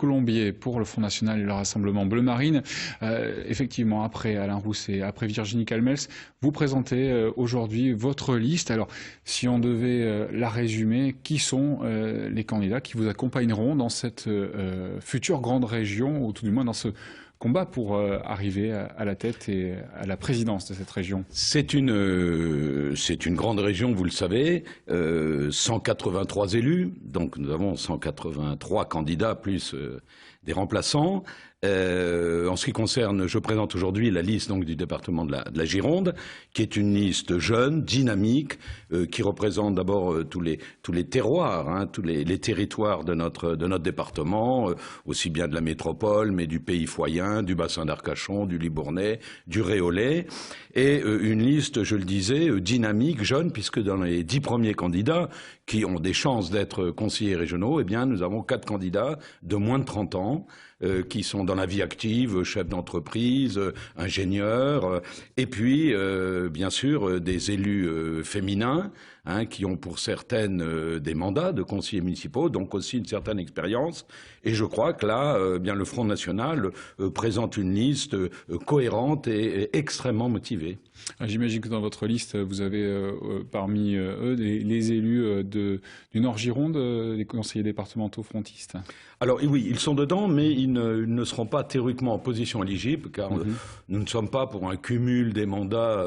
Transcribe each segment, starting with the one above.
Colombier pour le Front National et le Rassemblement Bleu Marine. Effectivement, après Alain Rousset, après Virginie Calmels, vous présentez aujourd'hui votre liste. Alors, si on devait la résumer, qui sont les candidats qui vous accompagneront dans cette future grande région, ou tout du moins dans ce combat pour arriver à la tête et à la présidence de cette région? C'est une grande région, vous le savez, 183 élus, donc nous avons 183 candidats plus des remplaçants. En ce qui concerne, je présente aujourd'hui la liste donc du département de la Gironde, qui est une liste jeune, dynamique, qui représente d'abord tous les terroirs, hein, tous les territoires de notre département, aussi bien de la métropole, mais du pays foyen, du bassin d'Arcachon, du Libournais, du Réolais, et une liste, je le disais, dynamique, jeune, puisque dans les 10 premiers candidats qui ont des chances d'être conseillers régionaux, eh bien, nous avons 4 candidats de moins de 30 ans, qui sont dans la vie active, chefs d'entreprise, ingénieurs, et puis, bien sûr, des élus féminins, hein, qui ont pour certaines des mandats de conseillers municipaux, donc aussi une certaine expérience. Et je crois que là, bien, le Front National présente une liste cohérente et extrêmement motivée. J'imagine que dans votre liste, vous avez parmi eux les élus du Nord-Gironde, les conseillers départementaux frontistes. Alors oui, ils sont dedans, mais ils ne seront pas théoriquement en position éligible, car nous ne sommes pas pour un cumul des mandats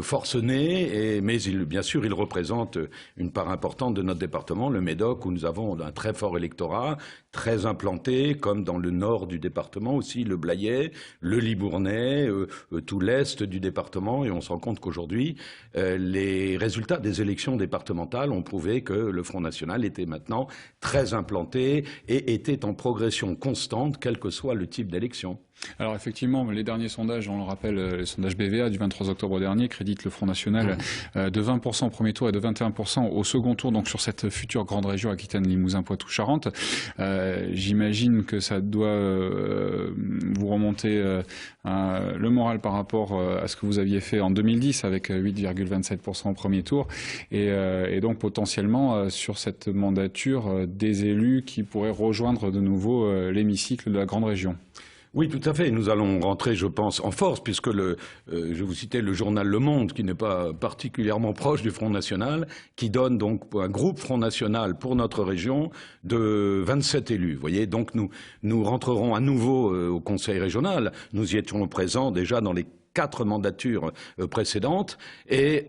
forcenés, mais bien sûr, ils représentent une part importante de notre département, le Médoc, où nous avons un très fort électorat, très implanté, comme dans le nord du département aussi, le Blayais, le Libournais, tout l'est du département, et on se rend compte qu'aujourd'hui, les résultats des élections départementales ont prouvé que le Front National était maintenant très implanté et était en progression constante, quel que soit le type d'élection. Alors effectivement, les derniers sondages, on le rappelle, les sondages BVA du 23 octobre dernier créditent le Front National de 20% au premier tour et de 21% au second tour, donc sur cette future grande région Aquitaine, Limousin, Poitou, Charentes. J'imagine que ça doit vous remonter le moral par rapport à ce que vous aviez fait en 2010 avec 8,27% au premier tour et donc potentiellement sur cette mandature des élus qui pourraient rejoindre de nouveau l'hémicycle de la grande région. Oui, tout à fait. Nous allons rentrer, je pense, en force, puisque je vous citais le journal Le Monde, qui n'est pas particulièrement proche du Front National, qui donne donc un groupe Front National pour notre région de 27 élus. Vous voyez, donc nous rentrerons à nouveau au Conseil régional. Nous y étions présents déjà dans les 4 mandatures précédentes et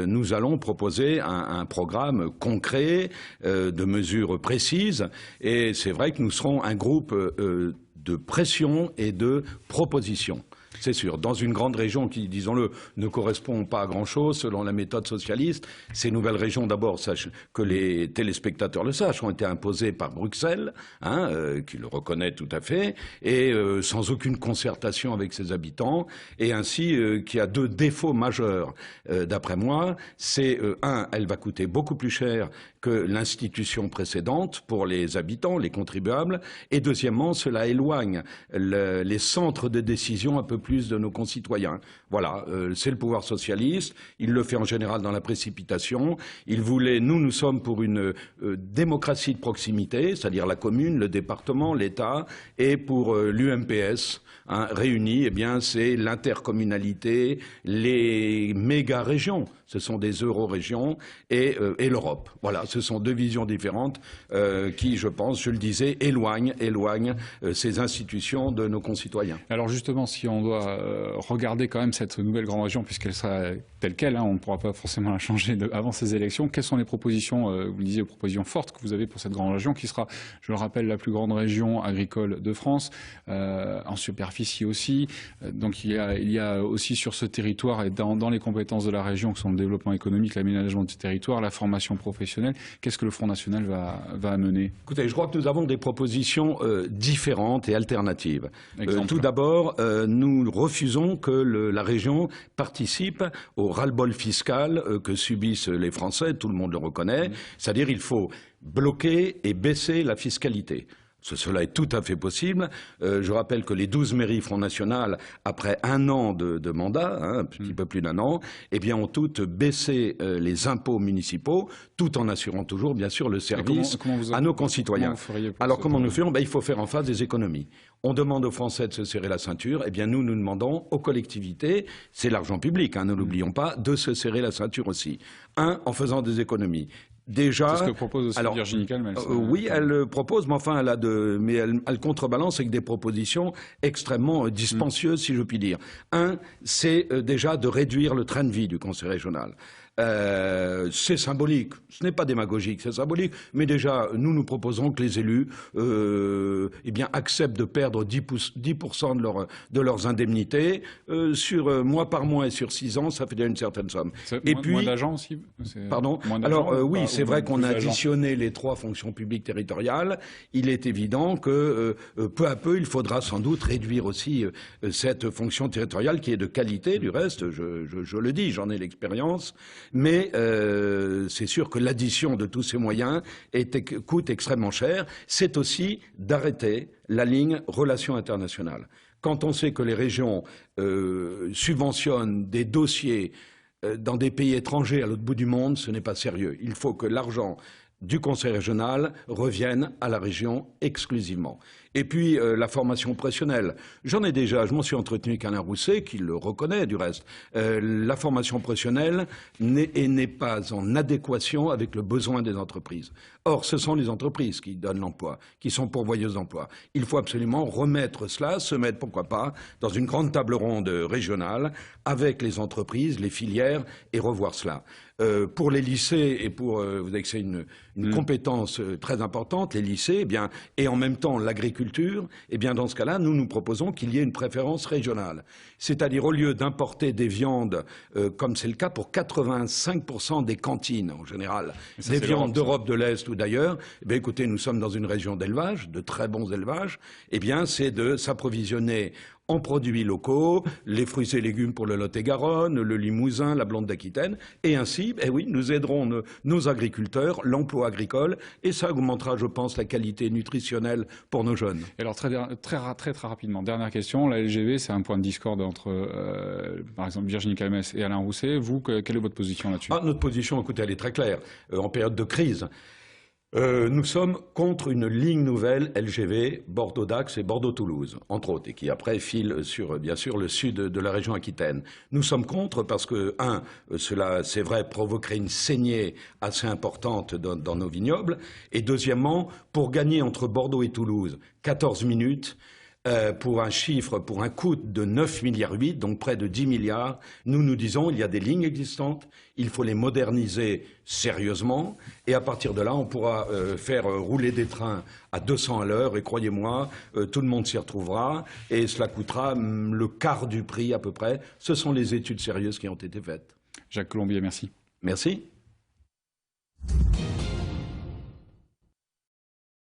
nous allons proposer un programme concret de mesures précises. Et c'est vrai que nous serons un groupe de pression et de proposition. C'est sûr, dans une grande région qui, disons-le, ne correspond pas à grand-chose selon la méthode socialiste, ces nouvelles régions, d'abord, que les téléspectateurs le sachent, ont été imposées par Bruxelles, hein, qui le reconnaît tout à fait, et sans aucune concertation avec ses habitants, et ainsi qui a 2 défauts majeurs, d'après moi. C'est, elle va coûter beaucoup plus cher que l'institution précédente pour les habitants, les contribuables, et deuxièmement, cela éloigne les centres de décision un peu plus de nos concitoyens. Voilà, c'est le pouvoir socialiste, il le fait en général dans la précipitation, il voulait, nous sommes pour une démocratie de proximité, c'est-à-dire la commune, le département, l'État, et pour l'UMPS, hein, réunis, eh bien c'est l'intercommunalité, les méga-régions, ce sont des euro-régions, et l'Europe. Voilà, ce sont 2 visions différentes qui, je pense, je le disais, éloignent ces institutions de nos concitoyens. Alors justement, si on doit regarder quand même cette nouvelle grande région, puisqu'elle sera telle qu'elle, hein, on ne pourra pas forcément la changer avant ces élections, quelles sont les propositions, vous le disiez, les propositions fortes que vous avez pour cette grande région, qui sera, je le rappelle, la plus grande région agricole de France, en superficie aussi. Donc il y a aussi sur ce territoire et dans les compétences de la région, qui sont le développement économique, l'aménagement du territoire, la formation professionnelle. Qu'est-ce que le Front National va amener? Écoutez, je crois que nous avons des propositions différentes et alternatives. Tout d'abord, nous refusons que la région participe au ras-le-bol fiscal que subissent les Français, tout le monde le reconnaît. C'est-à-dire qu'il faut bloquer et baisser la fiscalité. Cela est tout à fait possible. Je rappelle que les 12 mairies Front National, après un an de mandat, un petit peu plus d'un an, eh bien, ont toutes baissé les impôts municipaux, tout en assurant toujours, bien sûr, le service à nos concitoyens. Alors, comment nous faisons? Il faut faire en face des économies. On demande aux Français de se serrer la ceinture. Eh bien, nous demandons aux collectivités, c'est l'argent public, ne l'oublions pas, de se serrer la ceinture aussi. En faisant des économies. Déjà, c'est ce que propose aussi Virginie Calmels. Oui, elle propose, mais enfin, elle contrebalance avec des propositions extrêmement dispensieuses, si je puis dire. C'est déjà de réduire le train de vie du conseil régional. C'est symbolique, ce n'est pas démagogique, c'est symbolique, mais déjà, nous proposons que les élus acceptent de perdre 10% de leurs indemnités sur mois par mois et sur 6 ans, ça fait déjà une certaine somme. Et puis, moins d'agents aussi. Pardon. Alors oui, c'est vrai qu'on a additionné les 3 fonctions publiques territoriales. Il est évident que peu à peu, il faudra sans doute réduire aussi cette fonction territoriale qui est de qualité. Du reste, je le dis, j'en ai l'expérience. Mais c'est sûr que l'addition de tous ces moyens coûte extrêmement cher. C'est aussi d'arrêter la ligne relations internationales. Quand on sait que les régions subventionnent des dossiers dans des pays étrangers à l'autre bout du monde, ce n'est pas sérieux. Il faut que l'argent du conseil régional revienne à la région exclusivement. Et puis la formation professionnelle. Je m'en suis entretenu avec Alain Rousset, qui le reconnaît du reste. La formation professionnelle n'est pas en adéquation avec le besoin des entreprises. Or, ce sont les entreprises qui donnent l'emploi, qui sont pourvoyeuses d'emploi. Il faut absolument remettre cela, se mettre, pourquoi pas, dans une grande table ronde régionale avec les entreprises, les filières, et revoir cela. Pour les lycées et vous savez que c'est une compétence très importante, les lycées, et en même temps l'agriculture, dans ce cas-là, nous proposons qu'il y ait une préférence régionale. C'est-à-dire, au lieu d'importer des viandes, comme c'est le cas pour 85% des cantines en général, des viandes d'Europe de l'Est ou d'ailleurs, écoutez, nous sommes dans une région d'élevage, de très bons élevages, c'est de s'approvisionner en produits locaux, les fruits et légumes pour le Lot-et-Garonne, le Limousin, la Blonde d'Aquitaine, et ainsi, nous aiderons nos agriculteurs, l'emploi agricole, et ça augmentera, je pense, la qualité nutritionnelle pour nos jeunes. Et alors, très rapidement, dernière question, la LGV, c'est un point de discorde entre, par exemple, Virginie Calmels et Alain Rousset. Vous, quelle est votre position là-dessus? Notre position, écoutez, elle est très claire. En période de crise, nous sommes contre une ligne nouvelle LGV Bordeaux-Dax et Bordeaux-Toulouse, entre autres, et qui après file sur, bien sûr, le sud de la région Aquitaine. Nous sommes contre parce que, cela, c'est vrai, provoquerait une saignée assez importante dans nos vignobles, et deuxièmement, pour gagner entre Bordeaux et Toulouse 14 minutes, pour un coût de 9,8 milliards, donc près de 10 milliards, nous disons il y a des lignes existantes, il faut les moderniser sérieusement, et à partir de là, on pourra faire rouler des trains à 200 à l'heure, et croyez-moi, tout le monde s'y retrouvera, et cela coûtera le quart du prix à peu près. Ce sont les études sérieuses qui ont été faites. Jacques Colombier, merci. Merci.